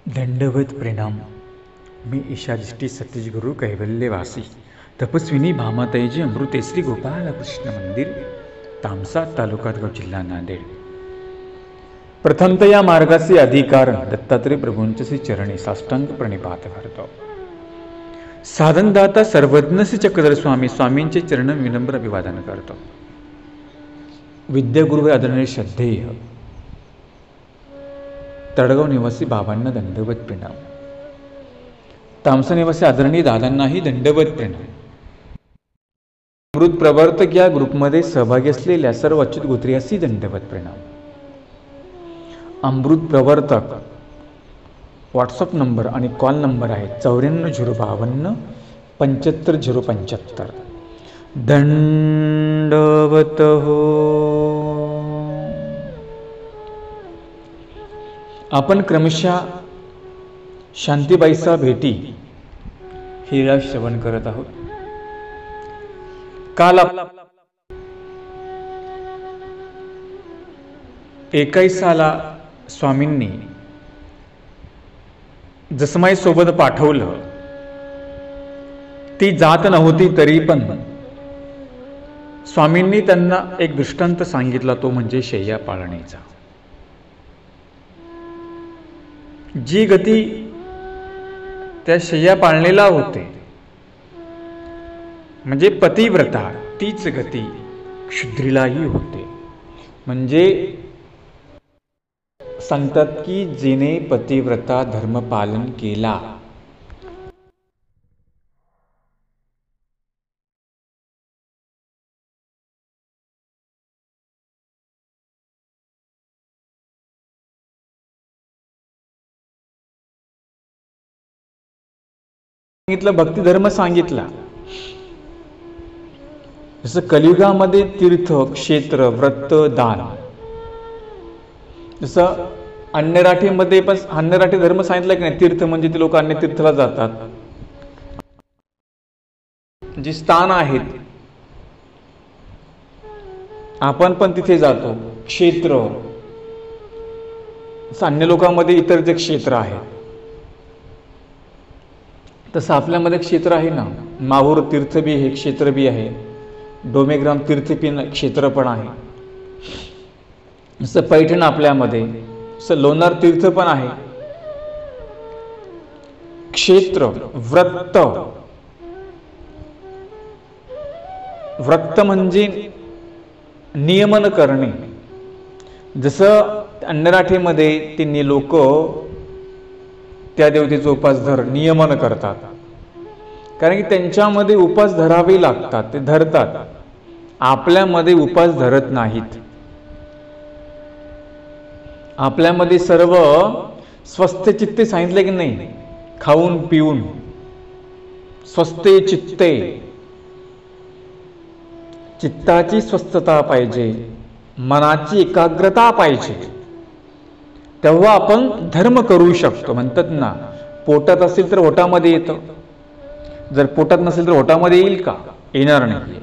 दंडवत प्रणाम। मी ईशादृष्टी सतीशगुरु कैवल्यवासी तपस्विनी भामाताईजी अमृते श्री गोपालकृष्ण मंदिर, तामसा, तालुका गाव, जिल्हा नांदेड। प्रथमतः या मार्गाचे अधिकार दत्तात्रय प्रभूंचे श्री चरणी साष्टांग प्रणिपात करतो। साधनदाता सर्वज्ञ श्री चक्रधर स्वामींचे चरण विनम्र अभिवादन करतो। विद्यागुरु आदरणीय श्रद्धेय तडगाव निवासी बाबांना दंडवत प्रणाम। तामसा निवासी आदरणीय दादांनाही दंडवत प्रणाम। अमृत प्रवर्तक या ग्रुपमध्ये सहभागी असलेल्या सर्व अच्युत गोत्रियासी दंडवत प्रणाम। अमृत प्रवर्तक व्हॉट्सअप नंबर आणि कॉल नंबर आहे 94 052 75 075। दंडवत हो। आपण क्रमशः शांतीबाईचा भेटी हिला श्रवण करत आहोत। काल 21 स्वामींनी जसमाई सोबत पाठवलं। ती जात नव्हती तरी पण स्वामींनी त्यांना एक दृष्टांत सांगितला, तो म्हणजे शय्या पाळणीचा। जी गती त्या शय्या पाळणीला होते म्हणजे पतिव्रता, तीच गती क्षुद्रीलाही होते। म्हणजे सांगतात की जिने पतिव्रता धर्म पालन केला सांगितलं, भक्ती धर्म सांगितला। जसं कलियुगामध्ये तीर्थ क्षेत्र व्रत दान, जसं अन्यराठीमध्ये पण अन्यराठी धर्म सांगितला की नाही। तीर्थ म्हणजे ते लोक अन्य तीर्थला जातात, जी स्थान आहेत आपण पण तिथे जातो। क्षेत्र अन्य लोकांमध्ये इतर जे क्षेत्र आहेत तसं आपल्यामध्ये क्षेत्र आहे ना। माहूर तीर्थ बी हे क्षेत्र बी आहे, डोमेग्राम तीर्थ क्षेत्र पण आहे। जसं पैठण आपल्यामध्ये, जसं लोणार तीर्थ पण आहे। क्षेत्र व्रत, व्रत म्हणजे नियमन करणे। जसं अन्यराठीमध्ये ते लोक त्या देवतेचा उपास धर नियमन करतात, कारण की त्यांच्यामध्ये उपास धरावे लागतात, ते धरतात। आपल्यामध्ये उपास धरत नाहीत। आपल्यामध्ये सर्व स्वस्थ चित्ते सांगितले की नाही, खाऊन पिऊन स्वस्थे चित्ते, चित्ताची स्वस्थता पाहिजे, मनाची एकाग्रता पाहिजे, तेव्हा आपण धर्म करू शकतो। म्हणतात ना, पोटात असेल तर ओटामध्ये येतं, जर पोटात नसेल तर ओटामध्ये येईल का? येणार नाही।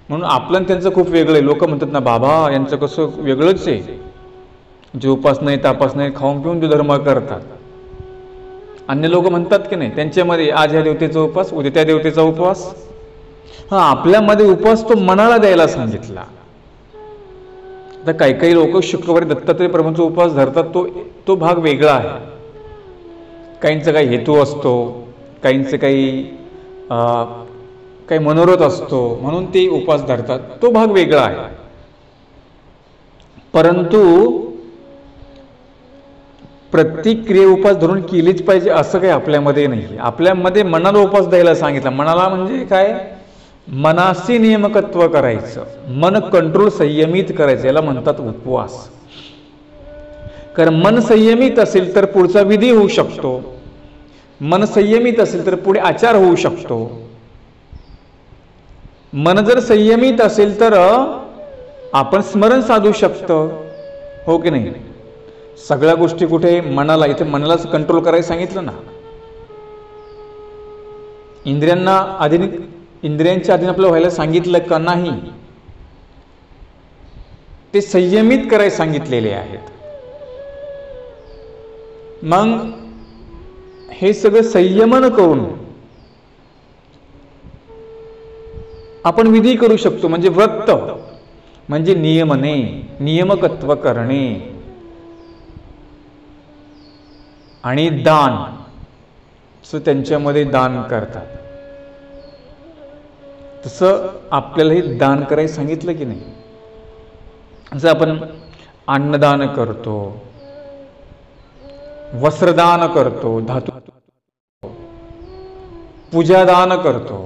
म्हणून आपलं त्यांचं खूप वेगळं आहे। लोक म्हणतात ना, बाबा यांचं कसं वेगळंच आहे, जे उपास नाही तापास नाही खाऊन पिऊन जो धर्म करतात। अन्य लोक म्हणतात की नाही, त्यांच्यामध्ये आज ह्या देवतेचा उपास, उद्या त्या देवतेचा उपवास। आपल्यामध्ये उपवास तो मनाला द्यायला सांगितला। तर काही लोक शुक्रवारी दत्तात्रय प्रभूंचा उपवास धरतात, तो भाग वेगळा आहे। काहींचा काही हेतू असतो, काहींचे काही मनोरथ असतो, म्हणून ते उपवास धरतात, तो भाग वेगळा आहे। परंतु प्रत्येक क्रिया उपास धरून केलीच पाहिजे असं काही आपल्यामध्ये नाही। आपल्यामध्ये मनाला उपास द्यायला सांगितलं। मनाला म्हणजे काय? मनाशी नियमकत्व करायचं, मन कंट्रोल संयमित करायचं, याला म्हणतात उपवास। कारण मन संयमित असेल तर पुढचा विधी होऊ शकतो, मन संयमित असेल तर पुढे आचार होऊ शकतो। मन जर संयमित असेल तर आपण स्मरण साधू शकतो, हो की नाही? सगळ्या गोष्टी कुठे मनाला, इथे मनालाच कंट्रोल करायला सांगितलं ना। इंद्रियांच्या अधीन आपल्याला व्हायला सांगितलं का नाही? ते संयमित करायला सांगितलेले आहेत। मग हे सगळं संयमन करून आपण विधी करू शकतो. म्हणजे व्रत म्हणजे नियमने, नियमकत्व करणे आणि दान, सो त्यांच्यामध्ये दान करतात. तसं आपल्यालाही दान करायला सांगितलं की नाही. जसं आपण अन्नदान करतो, वस्त्रदान करतो, धातू पूजादान करतो,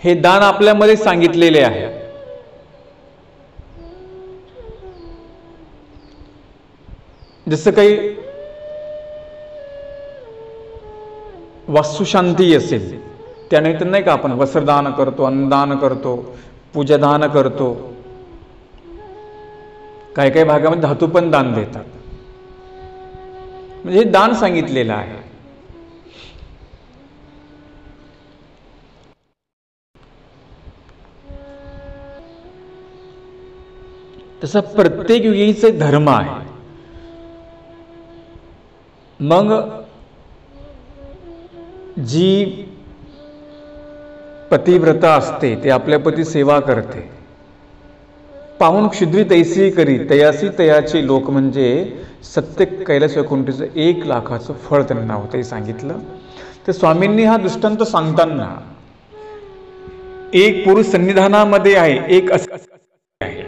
हे दान आपल्यामध्ये सांगितलेले आहे. जसं काही वास्तुशांती असेल त्यानिमित्त नाही का आपण वस्त्रदान करतो, अन्नदान करतो, पूजादान करतो. काही काही भागामध्ये धातू पण दान देतात. म्हणजे हे दान सांगितलेलं आहे. तसा प्रत्येक युगीचे धर्म आहे. मग जी पतिव्रता असते ते आपल्या पती सेवा करते. पाहून क्षुद्री तैसी करी तयासी तयाचे लोक, म्हणजे सत्य कैलास वैकुंठीचं 1,00,000चं फळ त्यांना होतं हे सांगितलं. तर स्वामींनी हा दृष्टांत सांगताना एक पुरुष सन्निधानामध्ये आहे, एक आहे.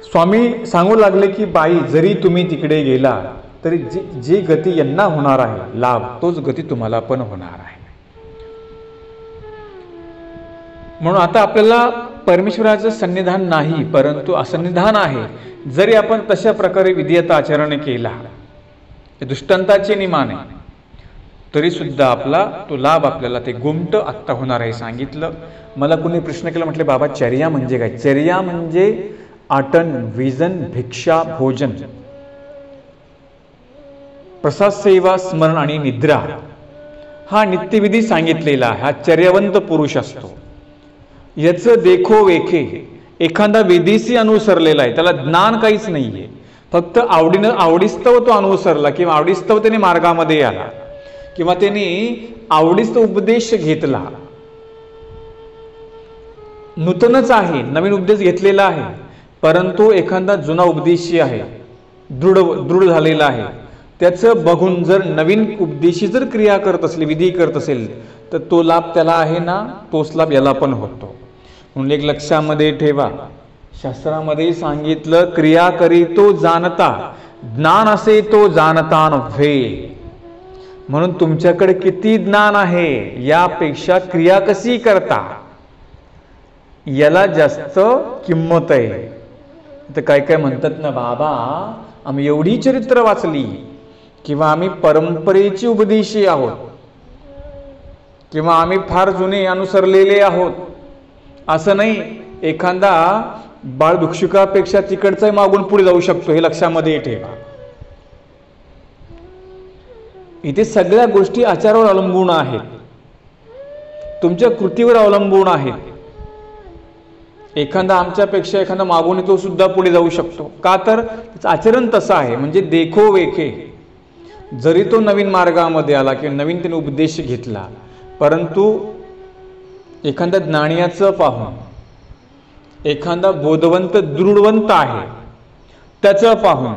स्वामी सांगू लागले की बाई, जरी तुम्ही तिकडे गेला तरी जी गती यांना होणार आहे लाभ, तोच गती तुम्हाला पण होणार आहे. म्हणून आता आपल्याला परमेश्वराचं सन्निधान नाही, परंतु असन्निधान आहे. जरी आपण तशा प्रकारे विधियता आचरण केला, दृष्टांताचे निमाने, तरी सुद्धा आपला तो लाभ आपल्याला ते गुमट आत्ता होणार आहे सांगितलं. मला कुणी प्रश्न केला, म्हटले बाबा चर्या म्हणजे काय? चर्या म्हणजे आटन, विजन, भिक्षा, भोजन, प्रसाद सेवा, स्मरण आणि निद्रा, हा नित्यविधी सांगितलेला आहे. हा चर्यावंत पुरुष असतो. याचं देखो वेखे, एखादा विधीशी अनुसरलेला आहे, त्याला ज्ञान काहीच नाहीये, फक्त आवडीस्तव तो अनुसरला किंवा आवडीस्तव त्याने मार्गामध्ये आला किंवा त्याने आवडीस्तव उपदेश घेतला. नूतनच आहे, नवीन उपदेश घेतलेला आहे, परंतु एखादा जुना उपदेशी आहे, दृढ झालेला आहे, त्याचं बघून जर नवीन उपदेशी जर क्रिया करत असले, विधी करत असेल, तर तो लाभ त्याला आहे ना, तोच लाभ याला पण होतो. म्हणून एक लक्षामध्ये ठेवा, शास्त्रामध्ये सांगितलं, क्रिया करी तो जाणता, ज्ञान असे तो जाणता नव्हे. म्हणून तुमच्याकडे किती ज्ञान आहे यापेक्षा क्रिया कशी करता याला जास्त किंमत आहे. तर काय काय म्हणतात ना, बाबा आम्ही एवढी चरित्र वाचली, किंवा आम्ही परंपरेची उपदेशी आहोत, किंवा आम्ही फार जुने अनुसरलेले आहोत. असं नाही, एखादा बाळ भिक्षुकापेक्षा तिकडचा मागून पुढे जाऊ शकतो, हे लक्षामध्ये ठेवा. इथे सगळ्या गोष्टी आचारावर अवलंबून आहेत, तुमच्या कृतीवर अवलंबून आहेत. एखादा आमच्यापेक्षा एखादा मागून तो सुद्धा पुढे जाऊ शकतो. का तर त्याचं आचरण तसं आहे. म्हणजे देखो वेखे, जरी तो नवीन मार्गामध्ये आला किंवा नवीन त्याने उपदेश घेतला, परंतु एखाद्या ज्ञानियाचं पाहून, एखादा बोधवंत दृढवंत आहे त्याचं पाहून,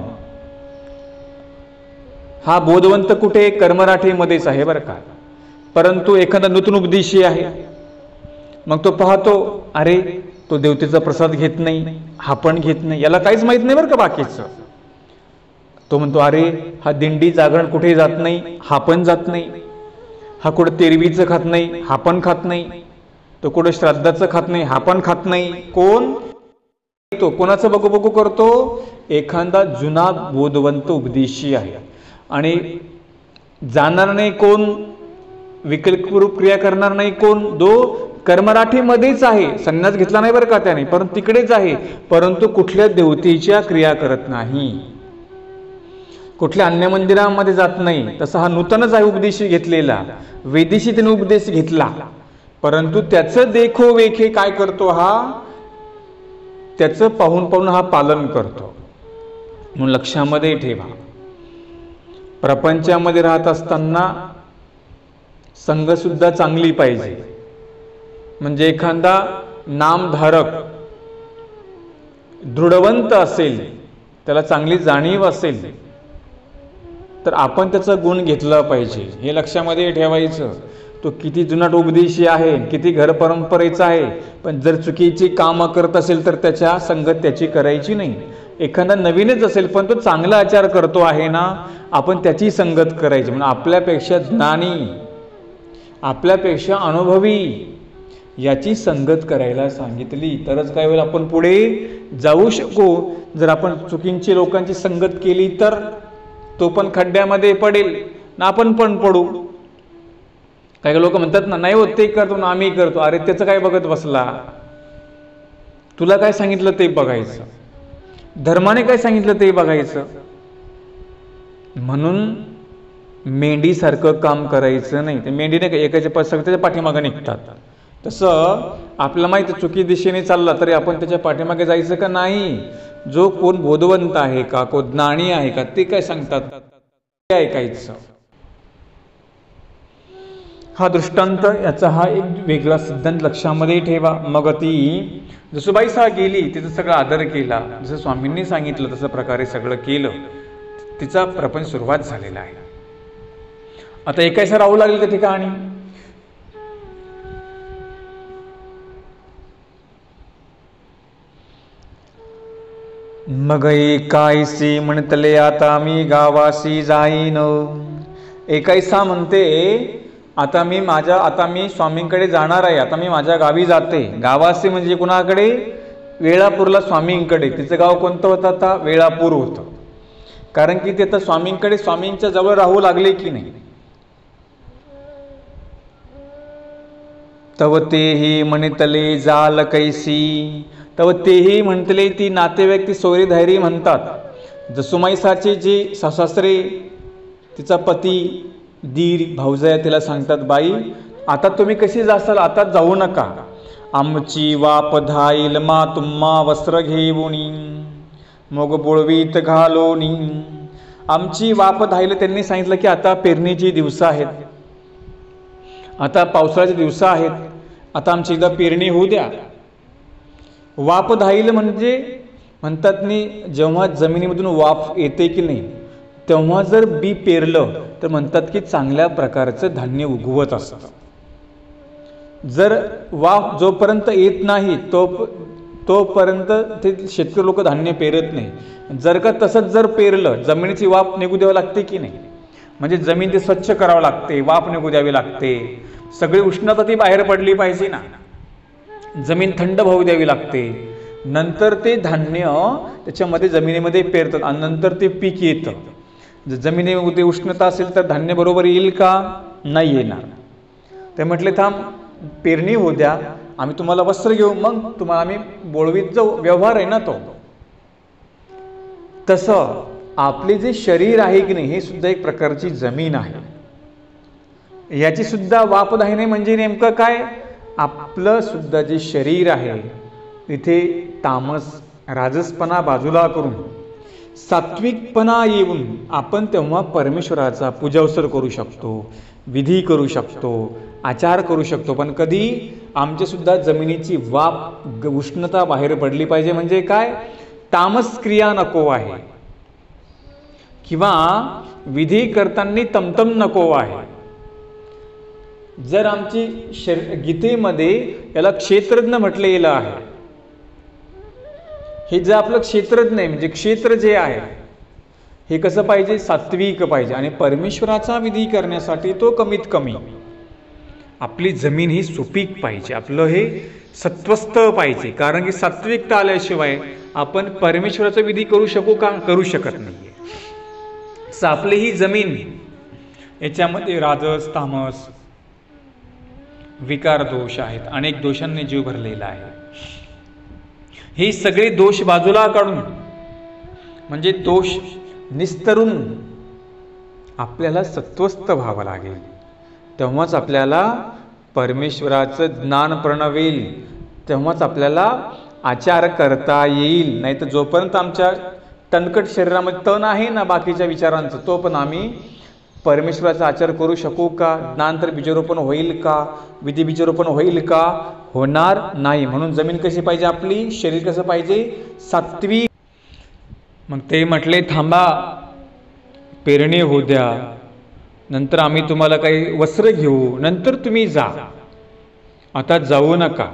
हा बोधवंत कुठे? कर्मराठीमध्येच आहे बरं का, परंतु एखादा नूतन उपदेशी आहे, मग तो पाहतो, अरे तो देवतेचा प्रसाद घेत नाही, हा पण घेत नाही, याला काहीच माहित नाही बरं का बाकीचं. तो म्हणतो, अरे हा दिंडी जागरण कुठे जात नाही, हा पण जात नाही, हा कुठं तेरवीचं खात नाही, हा पण खात नाही, तो कुठं श्राद्धाचं खात नाही, हा पण खात नाही. कोण? तो कोणाचं बघू बघू करतो? एखादा जुना बोधवंत उपदेशी आहे. आणि जाणार नाही कोण? विकल्परूप क्रिया करणार नाही कोण? कर्मराठीमध्येच आहे, संन्यास घेतला नाही बरं का त्याने, परंतु तिकडेच आहे, परंतु कुठल्या देवतेच्या क्रिया करत नाही, कुठल्या अन्य मंदिरामध्ये जात नाही. तसा हा नूतनच आहे उपदेशी घेतलेला, वेदेशी त्याने उपदेश घेतला, परंतु त्याचं देखो वेखे काय करतो? हा त्याचं पाहून पाहून हा पालन करतो. म्हणून लक्षामध्ये ठेवा, प्रपंचामध्ये राहत असताना संगसुद्धा चांगली पाहिजे. म्हणजे एखादा नामधारक दृढवंत असेल, त्याला चांगली जाणीव असेल, तर आपण त्याचा गुण घेतला पाहिजे. हे लक्षामध्ये ठेवायचं. तो किती जुनाट उपदेशी आहे, किती घर परंपरेचा आहे, पण जर चुकीची कामं करत असेल तर त्याच्या संगत त्याची करायची नाही. एखादा नवीनच असेल पण तो चांगला आचार करतो आहे ना, आपण त्याची संगत करायची. म्हणजे आपल्यापेक्षा ज्ञानी, आपल्यापेक्षा अनुभवी याची संगत करायला सांगितली, तरच काय होईल, आपण पुढे जाऊ शकू. जर आपण चुकीची लोकांची संगत केली तर तो पण खड्ड्यामध्ये पडेल ना, आपण पण पडू. काही लोक म्हणतात ना, नाही होत ते करतो ना, आम्ही करतो. अरे त्याचं काय बघत बसला, तुला काय सांगितलं ते बघायचं, धर्माने काय सांगितलं ते बघायचं. म्हणून मेंढीसारखं काम करायचं नाही. ते मेंढीने एकाच्या त्याच्या पाठीमागे निघतात. तसं आपल्याला माहिती चुकी दिशेने चालला तरी आपण त्याच्या पाठीमागे जायचं का नाही. जो कोण बोधवंत आहे का, कोण ज्ञानी आहे का, ते काय सांगतात ते ऐकायचं. हा दृष्टांत, याचा हा एक वेगळा सिद्धांत लक्षामध्ये ठेवा. मग ती जसोबाई सा गेली, तिचा सगळा आदर केला, जसं स्वामींनी सांगितलं तसं प्रकारे सगळं केलं. तिचा प्रपंच सुरुवात झालेला आहे. आता एकायसा राहू लागेल का ठिकाणी. मग एकायसी म्हणतले आता मी गावासी जाईन. एकायसा म्हणते आता मी स्वामींकडे जाणार आहे, आता मी माझ्या गावी जाते. गावासी म्हणजे कुणाकडे, वेळापूरला स्वामींकडे. तिचं गाव कोणतं होतं आता, वेळापूर होतं. कारण की ते आता स्वामींकडे, स्वामींच्या जवळ राहू लागले की नाही. तव तेही म्हणतले जाल कैसी, तव तेही म्हणतले, ती नातेवाईक ती सोयरी धैर्य म्हणतात. जसुमाईसाची जी सासरे, तिचा पती, दीर, भाऊजया तिला सांगतात, बाई आता तुम्ही कशी जासाल, आता जाऊ नका. आमची वाप धाईल मा तुम्हा वस्त्र घेऊनी, मग बोळवीत घालोनी. आमची वाप धाईल, त्यांनी सांगितलं की आता पेरणीची दिवस आहेत, आता पावसाळ्याचे दिवस आहेत, आता आमची एकदा पेरणी होऊ द्या. वाप धाईल म्हणजे म्हणतात नी, जेव्हा जमिनीमधून वाफ येते की नाही, तेव्हा जर बी पेरलं तर म्हणतात की चांगल्या प्रकारचं धान्य उगवत असतं. जर वाफ जोपर्यंत येत नाही तोपर्यंत ते शेतकरी लोक धान्य पेरत नाही. जर का तसंच जर पेरलं, जमिनीची वाफ निघू द्यावी लागते की नाही, म्हणजे जमीन ते स्वच्छ करावं लागते, वाफ निघू द्यावी लागते, सगळी उष्णता ती बाहेर पडली पाहिजे ना, जमीन थंड होऊ द्यावी लागते. नंतर ते धान्य त्याच्यामध्ये जमिनीमध्ये पेरतात आणि नंतर ते पीक येतं. जर जमिनीमध्ये उष्णता असेल तर धान्य बरोबर येईल का, नाही येणार. ते म्हटले थांब पेरणी होऊ द्या, आम्ही तुम्हाला वस्त्र घेऊ, मग तुम्हाला आम्ही बोळवीत जाऊ. व्यवहार आहे ना तो. तसं आपले जे शरीर आहे की नाही, हे सुद्धा एक प्रकारची जमीन आहे. याची सुद्धा वाप धायने म्हणजे नेमकं काय, आपलं सुद्धा जे शरीर आहे तिथे तामस राजसपणा बाजूला करून सात्विकपणा येऊन आपण तेव्हा परमेश्वराचा पूजावसर करू शकतो, विधी करू शकतो, आचार करू शकतो. पण कधी आमच्या सुद्धा जमिनीची वाप उष्णता बाहेर पडली पाहिजे. म्हणजे काय, तामस क्रिया नको आहे किंवा विधी करताना तमतम नको आहे. जर आमची गीतेमध्ये याला क्षेत्रज्ञ म्हटले गेलं आहे. हे जे आपलं क्षेत्रज्ञ आहे, म्हणजे क्षेत्र जे आहे हे कसं पाहिजे, सात्विक पाहिजे. आणि परमेश्वराचा विधी करण्यासाठी तो कमीत कमी आपली जमीन ही सुपीक पाहिजे, आपलं हे सत्वस्थ पाहिजे. कारण की सात्विकता आल्याशिवाय आपण परमेश्वराचा विधी करू शकू का, करू शकत नाही. आपली ही जमीन याच्यामध्ये राजस तामस विकार दोष आहेत, अनेक दोषांनी जीव भरलेला आहे. हे सगळे दोष बाजूला काढून, म्हणजे दोष निस्तरून आपल्याला सत्वस्थ व्हावं लागेल. तेव्हाच आपल्याला परमेश्वराचं ज्ञान प्रणवेल, तेव्हाच आपल्याला आचार करता येईल. नाही तर जोपर्यंत आमच्या तणकट शरीरामध्ये तण आहे ना बाकीच्या विचारांचं, तो पण आम्ही परमेश्वराचा आचार करू शकू का? ज्ञान तर बीजरोपण होईल का? विधी बीजरोपण होईल का? होणार नाही. म्हणून जमीन कशी पाहिजे आपली? शरीर कसं पाहिजे? सात्विक. मग ते म्हटले थांबा, पेरणी होऊ द्या, नंतर आम्ही तुम्हाला काही वस्त्र घेऊ, नंतर तुम्ही जा, आता जाऊ नका.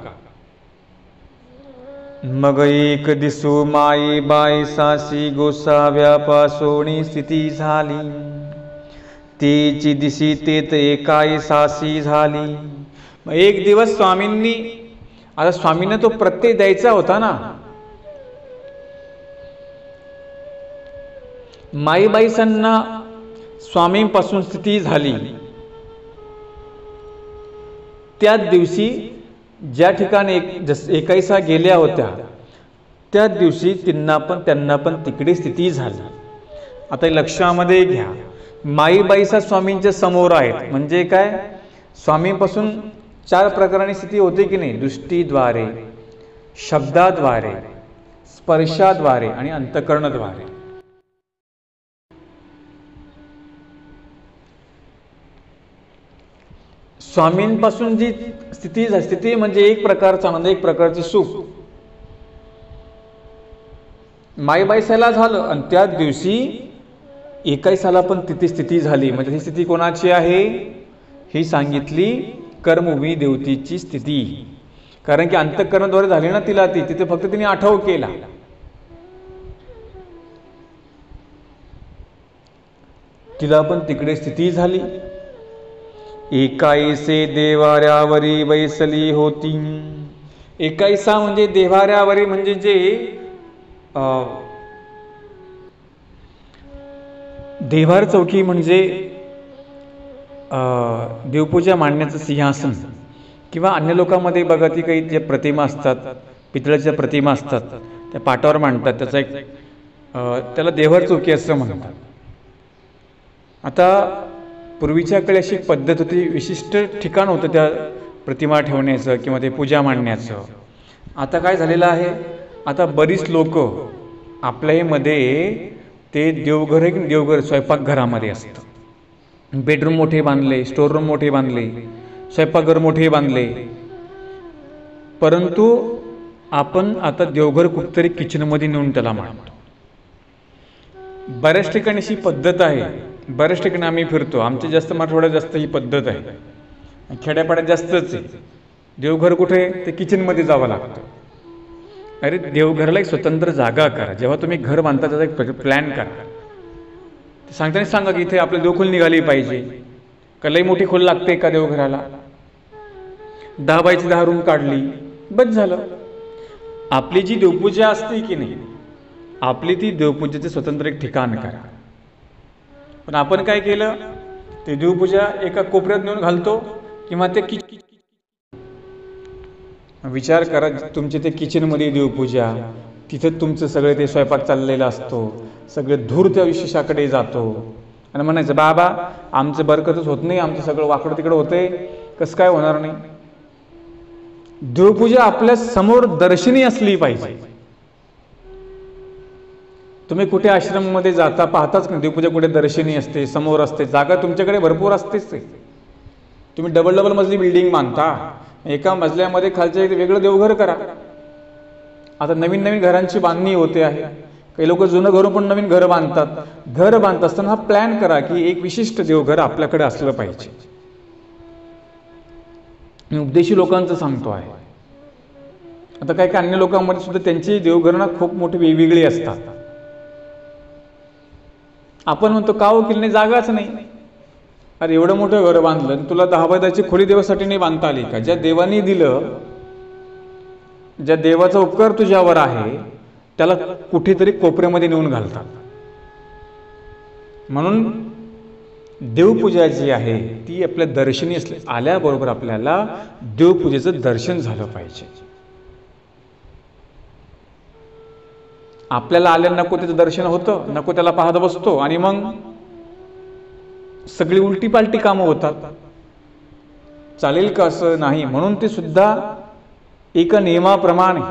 मग एक दिसू माई बाई सासी गोसाव्यापासोणी स्थिती झाली, तेची दिसी तेत एकाई सासी झाली. मग एक दिवस स्वामींनी, आता स्वामींना तो प्रत्यय द्यायचा होता ना, माईबाईसांना स्वामींपासून स्थिती झाली. त्याच दिवशी ज्या ठिकाणी एकाईसा गेल्या होत्या त्याच दिवशी त्यांना पण तिकडे स्थिती झाली. आता लक्षामध्ये घ्या, माईबाईसा स्वामींच्या समोर आहेत म्हणजे काय? स्वामींपासून 4 प्रकारांनी स्थिती होते की नाही? दृष्टीद्वारे, शब्दाद्वारे, स्पर्शाद्वारे आणि अंतःकरणद्वारे. स्वामींपासून जी स्थिती म्हणजे एक प्रकारचा आनंद, एक प्रकारचे सुख माईबाईसाला झालं. आणि त्याच दिवशी एकाईसाला पण तिथे स्थिती झाली. म्हणजे ही स्थिती कोणाची आहे? ही सांगितली कर्मभूमी देवतेची स्थिती. कारण की अंतःकरणाद्वारे झाली ना तिला ती, तिथे फक्त तिने आठव केला. तिला पण तिकडे स्थिती झाली. एकाईसे देवाऱ्यावरी बैसली होती. एकाईसा म्हणजे देवाऱ्यावरी म्हणजे जे देवार चौकी म्हणजे देवपूजा मांडण्याचं सिंहासन, किंवा अन्य लोकांमध्ये बघा ती काही जे प्रतिमा असतात, पितळाच्या प्रतिमा असतात, त्या पाटावर मांडतात. त्याचा एक त्याला देवार चौकी असं म्हणतात. आता पूर्वीच्या काळी अशी पद्धत होती, विशिष्ट ठिकाण होतं त्या प्रतिमा ठेवण्याचं किंवा ते पूजा मांडण्याचं. आता काय झालेलं आहे? आता बरीच लोक आपल्यामध्ये ते देवघर स्वयंपाकघरामध्ये असतं. बेडरूम मोठे बांधले, स्टोअररूम मोठे बांधले, स्वयंपाकघर मोठे बांधले, परंतु आपण आता देवघर कुठतरी किचनमध्ये नेऊन त्याला मांडतो. बऱ्याच ठिकाणी अशी पद्धत आहे. बऱ्याच ठिकाणी आम्ही फिरतो, आमच्या जास्त मराठवाड्यात जास्त ही पद्धत आहे, खेड्यापाड्यात जास्तच आहे. देवघर कुठे? ते किचनमध्ये जावं लागतं. अरे देवघराला एक स्वतंत्र जागा करा. जेव्हा तुम्ही घर बांधता त्याचा एक प्लॅन करा. सांगताना सांगा की इथे आपली देवखोल निघाली पाहिजे का? लई मोठी खोल लागते का देवघराला? 10 बाय 10 रूम काढली बस झालं. आपली जी देवपूजा असते की नाही, आपली ती देवपूजेचे स्वतंत्र एक ठिकाण करा. पण आपण काय केलं? ते देवपूजा एका कोपऱ्यात नेऊन घालतो, किंवा ते विचार करा, तुमचे ते किचनमध्ये देवपूजा, तिथं तुमचं सगळे ते स्वयंपाक चाललेला असतो, सगळे धूर त्या विशेषाकडे जातो, आणि म्हणायचं बाबा आमचं बरकतच होत नाही, आमचं सगळं वाकडं तिकडं होतंय, कसं काय होणार नाही? देवपूजा आपल्या समोर दर्शनी असली पाहिजे. तुम्ही कुठे आश्रममध्ये जाता पाहताच की देवपूजा कुठे दर्शनी असते, समोर असते. जागा तुमच्याकडे भरपूर असतेच. तुम्ही डबल मजली बिल्डिंग बांधता, एका मजल्यामध्ये खालचं एक वेगळं देवघर करा. आता नवीन घरांची बांधणी होते आहे. काही लोक जुनं घर पण नवीन घर बांधतात. घर बांधत असताना हा प्लॅन करा की एक विशिष्ट देवघर आपल्याकडे असलं पाहिजे. मी उपदेशी लोकांचं सांगतो आहे. आता काही अन्य लोकांमध्ये सुद्धा त्यांची देवघरना खूप मोठी वेगवेगळी असतात. आपण म्हणतो का हो केली जागाच नाही. अरे एवढं मोठं घर बांधलं, तुला 10 बाय 10ची खोली देवासाठी नाही बांधता आली का? ज्या देवानी दिलं, ज्या देवाचा उपकार तुझ्यावर आहे, त्याला कुठेतरी कोपऱ्यामध्ये नेऊन घालतात. म्हणून देवपूजा जी आहे ती आपल्या दर्शनी आल्याबरोबर आपल्याला देवपूजेचं दर्शन झालं पाहिजे. आपल्याला आल्या नको त्याचं दर्शन होतं, नको त्याला पाहत बसतो, आणि मग सगळी उलटी पालटी कामं होतात. चालेल का? असं नाही. म्हणून ते सुद्धा एका नियमाप्रमाणे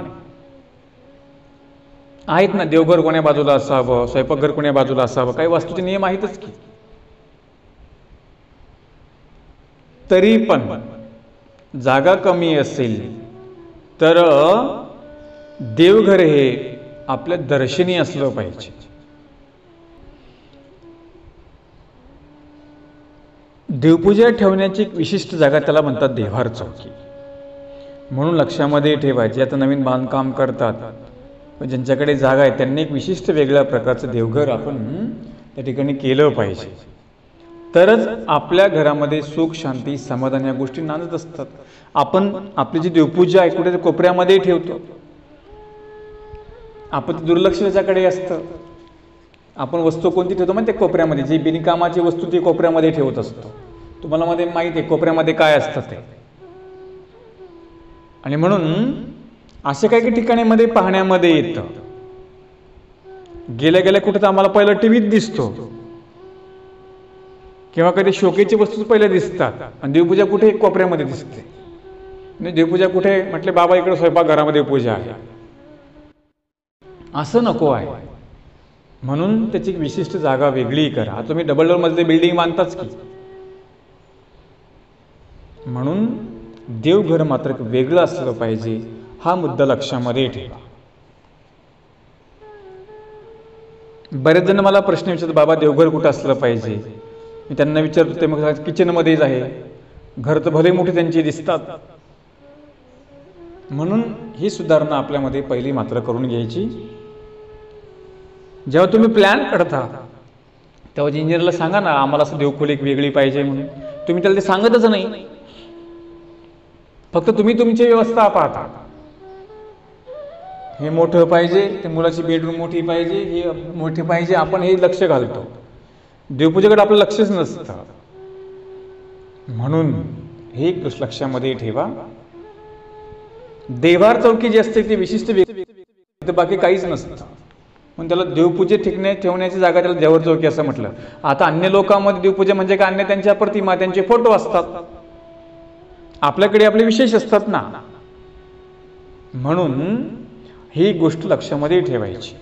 आहेत ना, देवघर कोण्या बाजूला असावं, स्वयंपाकघर कोण्या बाजूला असावं, काही वास्तूचे नियम आहेतच की. तरी पण जागा कमी असेल तर देवघर हे आपल्या दर्शनी असलं पाहिजे. देवपूजा ठेवण्याची एक विशिष्ट जागा त्याला म्हणतात देव्हार चौकी. म्हणून लक्षामध्ये ठेवा, जे आता नवीन बांधकाम करतात, ज्यांच्याकडे जागा आहे, त्यांनी एक विशिष्ट वेगळ्या प्रकारचं देवघर आपण त्या ठिकाणी केलं पाहिजे. तरच आपल्या घरामध्ये सुख, शांती, समाधान या गोष्टी नांदत असतात. आपण आपली जी देवपूजा आहे कुठे कोपऱ्यामध्ये ठेवतो, आपण दुर्लक्ष त्याच्याकडे असतं. आपण वस्तू कोणती ठेवतो म्हणजे कोपऱ्यामध्ये, जी बिनकामाची वस्तू ती कोपऱ्यामध्ये ठेवत असतो. तुम्हाला मध्ये माहिती आहे कोपऱ्यामध्ये काय असतं ते. आणि म्हणून असे काही काही ठिकाणी मध्ये पाहण्यामध्ये येतं, गेल्या गेल्या कुठे तर आम्हाला पहिलं टीव्हीत दिसतो किंवा कधी शोकेची वस्तू पहिले दिसतात आणि देवपूजा कुठे कोपऱ्यामध्ये दिसते. देवपूजा कुठे म्हटले, बाबा इकडे स्वयंपाकघरामध्ये पूजा आहे. असं नको आहे. म्हणून त्याची विशिष्ट जागा वेगळी करा. तुम्ही डबल डोर मधले बिल्डिंग बांधताच की, म्हणून देवघर मात्र वेगळं असलं पाहिजे, हा मुद्दा लक्षामध्ये ठेवा. बरेच जण मला प्रश्न विचारतात, बाबा देवघर कुठं असलं पाहिजे. मी त्यांना विचारतो ते मग किचनमध्येच आहे. घर तर भले मोठे त्यांची दिसतात. म्हणून ही सुधारणा आपल्यामध्ये पहिली मात्र करून घ्यायची. जेव्हा तुम्ही प्लॅन करता तेव्हा इंजिनियरला सांगा ना, आम्हाला असं देवखोली एक वेगळी पाहिजे म्हणून. तुम्ही त्याला ते सांगतच नाही, फक्त तुम्ही तुमची व्यवस्था पाहता. हे मोठं पाहिजे, ते मुलाची बेडरूम मोठी पाहिजे, हे मोठी पाहिजे, आपण हे लक्ष घालतो. देवपूजेकडे आपलं लक्षच नसतं. म्हणून हे एक लक्षामध्ये ठेवा. देव्हार चौकी जी असते ती विशिष्ट व्यक्ती, बाकी काहीच नसतं. पण त्याला देवपूजे ठेवण्याची जागा त्याला देव्हार चौकी असं म्हटलं. आता अन्य लोकांमध्ये देवपूजा म्हणजे काय, अन्य त्यांच्या प्रतिमा, त्यांचे फोटो असतात. आपल्याकडे आपले विशेष असतात ना. म्हणून ही गोष्ट लक्षामध्ये ठेवायची.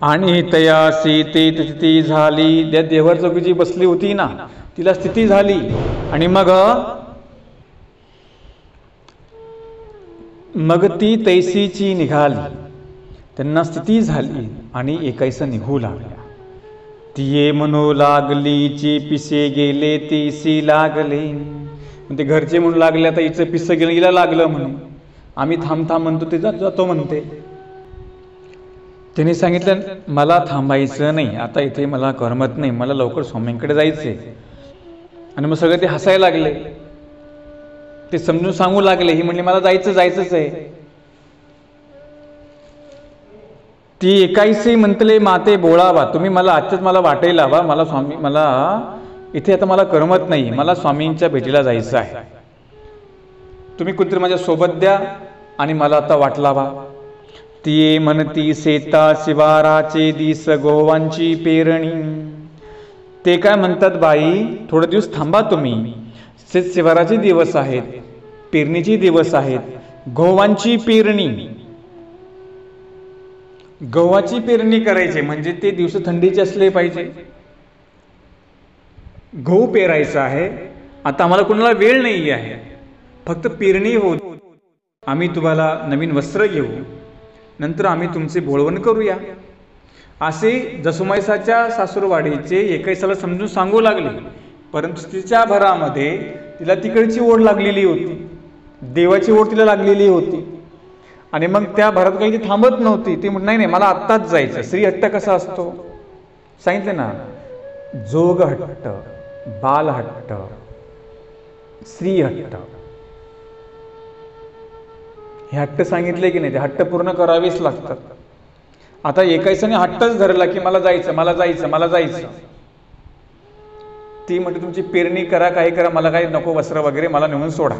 आणि तयासी ते स्थिती झाली, त्या देव्हार चौकी जी बसली होती ना, तिला स्थिती झाली. आणि मग ती तैसीची निघाली, त्यांना स्थिती झाली आणि एकाईसा निघू लागल्या. तिये म्हणू लागलीची पिसे गेले तीसी लागले. ते घरचे म्हणू लागले, आता हिचं पिसं गेलं, हिला लागलं म्हणून. आम्ही थांब म्हणतो, ते जातो म्हणते. तिने सांगितलं, मला थांबायचं नाही, आता इथे मला करमत नाही, मला लवकर स्वामींकडे जायचंय. आणि मग सगळे ते हसायला लागले, ते समजून सांगू लागले. ही म्हणली, मला जायचंच आहे. ती एकाईसी म्हणतले, माते बोळावा, तुम्ही मला आजच मला वाटेल लावा, मला स्वामी, मला इथे आता मला करमत नाही, मला स्वामींच्या भेटीला जायचं आहे. तुम्ही कुठेतरी माझ्या सोबत द्या आणि मला आता वाट लावा. ती म्हणती, सेता शिवाराचे दिस गोवांची पेरणी. ते काय म्हणतात, बाई थोडे दिवस थांबा तुम्ही, शिवाराचे दिवस आहेत, पेरणीचे दिवस आहेत. गव्हांची पेरणी, गव्हाची पेरणी करायची म्हणजे ते दिवस थंडीचे असले पाहिजे. गहू पेरायचा आहे. आता आम्हाला कोणाला वेळ नाही आहे, फक्त पेरणी होत. आम्ही तुम्हाला नवीन वस्त्र घेऊ, नंतर आम्ही तुमचे बोळवण करूया. असे जसुमाईसाच्या सासूरवाडीचे एकाईसाला समजून सांगू लागले. परंतु तिच्या भरामध्ये तिला तिकडची ओढ लागलेली होती, देवाची ओढ तिला लागलेली होती. आणि मग त्या भरात काही ती थांबत नव्हती. ती म्हण, नाही मला आत्ताच जायचं. स्त्री हट्ट कसा असतो सांगितलं ना, जोग हट्ट, बाल हट्ट, स्त्री हट्ट. हे हट्ट सांगितले की नाही, ते हट्ट पूर्ण करावेच लागतात. आता एकाईसाने हट्टच धरला की मला जायचं. ती म्हणते, तुमची पेरणी करा, काही करा, मला काही नको, वस्त्र वगैरे मला नेऊन सोडा.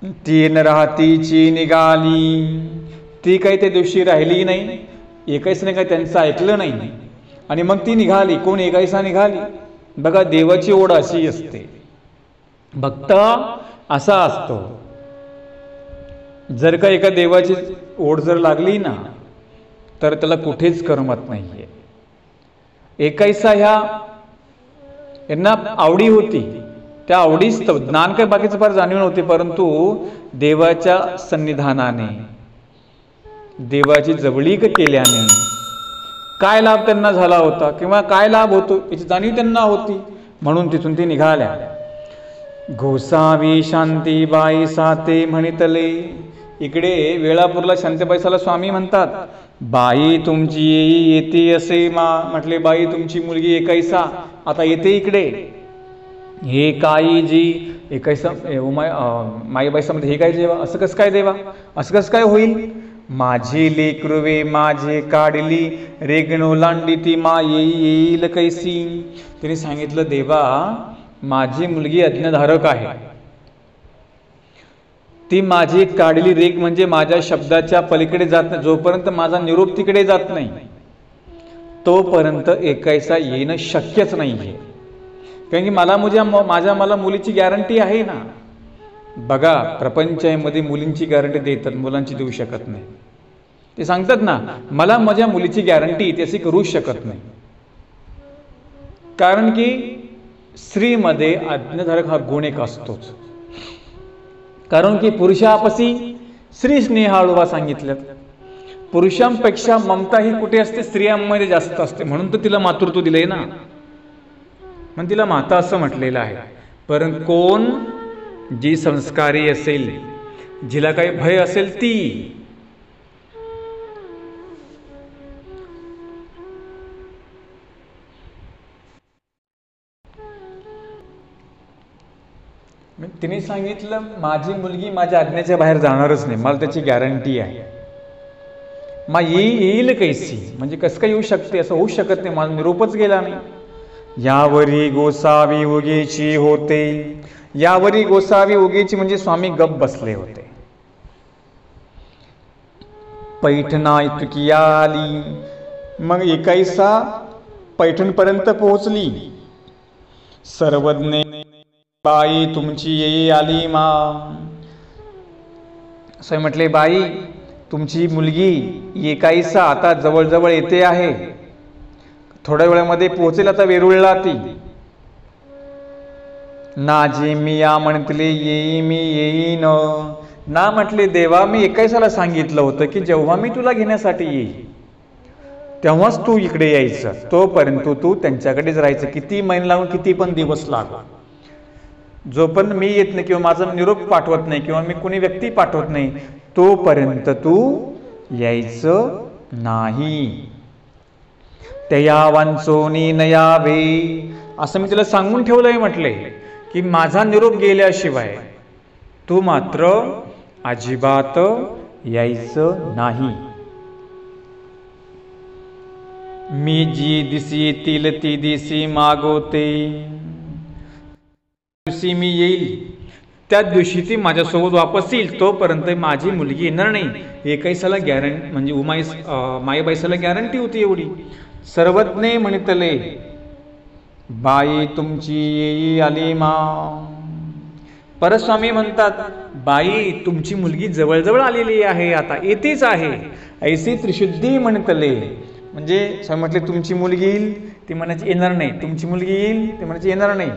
ती न राहतीची निघाली, ती काही त्या दिवशी राहिली नाही. एकाईसाने काही त्यांचं ऐकलं नाही आणि मग ती निघाली. कोण? एकाईसा निघाली. बघा, देवाची ओढ अशी असते. भक्त असा असतो. जर का एका देवाची ओढ जर लागली ना तर त्याला कुठेच करमत नाहीये. एकाईसा यांना आवडी होती, त्या आवडीच ज्ञान काय बाकीचं फार जाणीव नव्हती, परंतु देवाच्या सन्निधानाने देवाची जवळीक केल्याने काय लाभ त्यांना झाला होता किंवा काय लाभ होतो याची जाणीव त्यांना होती, म्हणून तिथून ती निघाल्या. गोसावी शांतीबाई साते म्हणितले. इकडे वेळापूरला शांतीबाईसाला स्वामी म्हणतात, बाई तुमची येते असे म्हटले. बाई तुमची मुलगी एकाईसा आता येते इकडे. हे काही जी एकाईसा माईबाईसा मध्ये हे काय देवा, असं कसं काय देवा, असं कसं काय होईल. माझे लेकरुवे माझे काढली रेगणो लांडी ती मा येईल कैसी. तिने सांगितलं, देवा माझी मुलगी आज्ञाधारक आहे, ती माझी काढली रेग म्हणजे माझ्या शब्दाच्या पलीकडे जात नाही. जोपर्यंत माझा निरोप तिकडे जात नाही तोपर्यंत एकाईसा येणं शक्यच नाहीये. कारण की मला मुलीची गॅरंटी आहे ना. बघा प्रपंचामध्ये मुलींची गॅरंटी देतात, मुलांची देऊ शकत नाही. ते सांगतात ना, मला माझ्या मुलीची गॅरंटी ती अशी करूच शकत नाही. कारण की स्त्रीमध्ये आज्ञाधारक हा गुण एक असतोच. कारण की पुरुषापसी स्त्री स्नेहाळुवा सांगितलं. पुरुषांपेक्षा ममता ही कुठे असते, स्त्रियांमध्ये जास्त असते. म्हणून तर तिला मातृत्व दिलंय ना, म्हणून तिला माता असं म्हटलेलं आहे. परंतु कोण जी संस्कारी असेल, जिला काही भय असेल ती. तिने सांगितलं, माझी मुलगी माझ्या आज्ञेच्या बाहेर जाणारच नाही, मला त्याची गॅरंटी आहे. मग येईल कैसी म्हणजे कसं काय येऊ शकते, असं होऊ शकत नाही, माझा निरोपच गेला नाही. यावरी गोसावी उगीची होते. यावरी गोसावी उगीची म्हणजे स्वामी गप बसले होते. पैठणा इतकी आली. मग एकाईसा पैठणपर्यंत पोहोचली. सर्वज्ञ बाई तुमची येई आली मा. असं म्हटले, बाई तुमची मुलगी एकाईसा आता जवळजवळ येते आहे, थोड्या वेळामध्ये पोहोचेल आता वेरूळला ती. नाजी मी या म्हणतले येई मी येईन. ना म्हटले, देवा मी एकाईसाला सांगितलं होतं की जेव्हा मी तुला घेण्यासाठी येईल तेव्हाच तू इकडे यायचं, तोपर्यंत तू त्यांच्याकडेच राहायचं. किती महिने लागून किती पण दिवस लागो, जोपर्यंत मी येत नाही किंवा माझा निरोप पाठवत नाही किंवा मी कुणी व्यक्ती पाठवत नाही तोपर्यंत तू यायचं नाही. त्या वांचोनी नयावे असं मी तिला सांगून ठेवलंय. म्हटले की माझा निरोप गेल्याशिवाय तू मात्र अजिबात यायचं नाही. मी जी दिसी येतील ती दिसी मागवते. दिवशी मी येईल त्या दिवशी ती माझ्यासोबत वापस येईल, तोपर्यंत माझी मुलगी येणार नाही. एकाईसाला गॅरंटी म्हणजे माईबाईसाला गॅरंटी होती एवढी. सर्वज्ञ म्हणितले, बाई तुमची येई आली मा. परस्वामी म्हणतात, बाई तुमची मुलगी जवळजवळ आलेली आहे, आता येतेच आहे. ऐसी त्रिशुद्धी म्हणितले म्हणजे स्वामी म्हटले, तुमची मुलगी येईल ती म्हणायची येणार नाही, तुमची मुलगी येईल ती म्हणायची येणार नाही.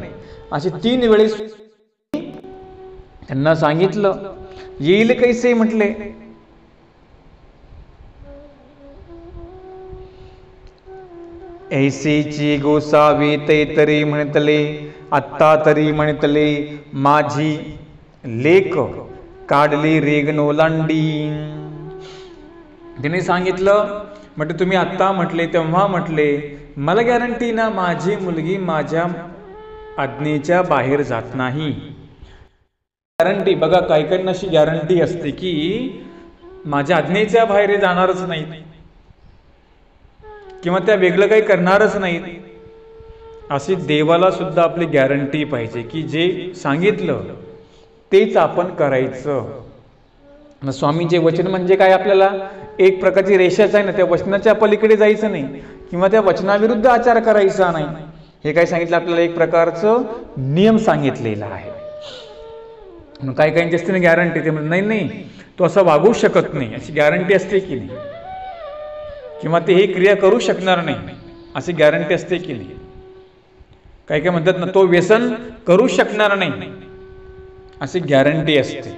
अशी 3 वेळेस त्यांना सांगितलं. येईल कैसे म्हटले, ऐसेची गोसावी ते तरी म्हणतले, आत्ता तरी म्हणतले, माझी लेक काढली रेग ओलांडी. तिने सांगितलं, म्हटले तुम्ही आत्ता म्हटले तेव्हा म्हटले मला गॅरंटी ना, माझी मुलगी माझ्या आज्ञेच्या बाहेर जात नाही. गॅरंटी बघा, काही अशी गॅरंटी असते की माझ्या आज्ञेच्या बाहेर जाणारच नाही किंवा त्या वेगळं काही करणारच नाही. अशी देवाला सुद्धा आपली गॅरंटी पाहिजे की जे सांगितलं तेच आपण करायचं. स्वामींचे वचन म्हणजे काय, आपल्याला एक प्रकारची रेषाच आहे ना, त्या वचनाच्या पलीकडे जायचं नाही किंवा त्या वचनाविरुद्ध आचार करायचा नाही. हे काय सांगितलं आपल्याला, एक प्रकारचं नियम सांगितलेला आहे. मग काही काहींची असते ना गॅरंटी, ते म्हणजे नाही तो असं वागू शकत नाही अशी गॅरंटी असते की नाही, किंवा ते ही क्रिया करू शकणार नाही अशी गॅरंटी असते की नाही. काही काय म्हणतात ना तो व्यसन करू शकणार नाही अशी गॅरंटी असते.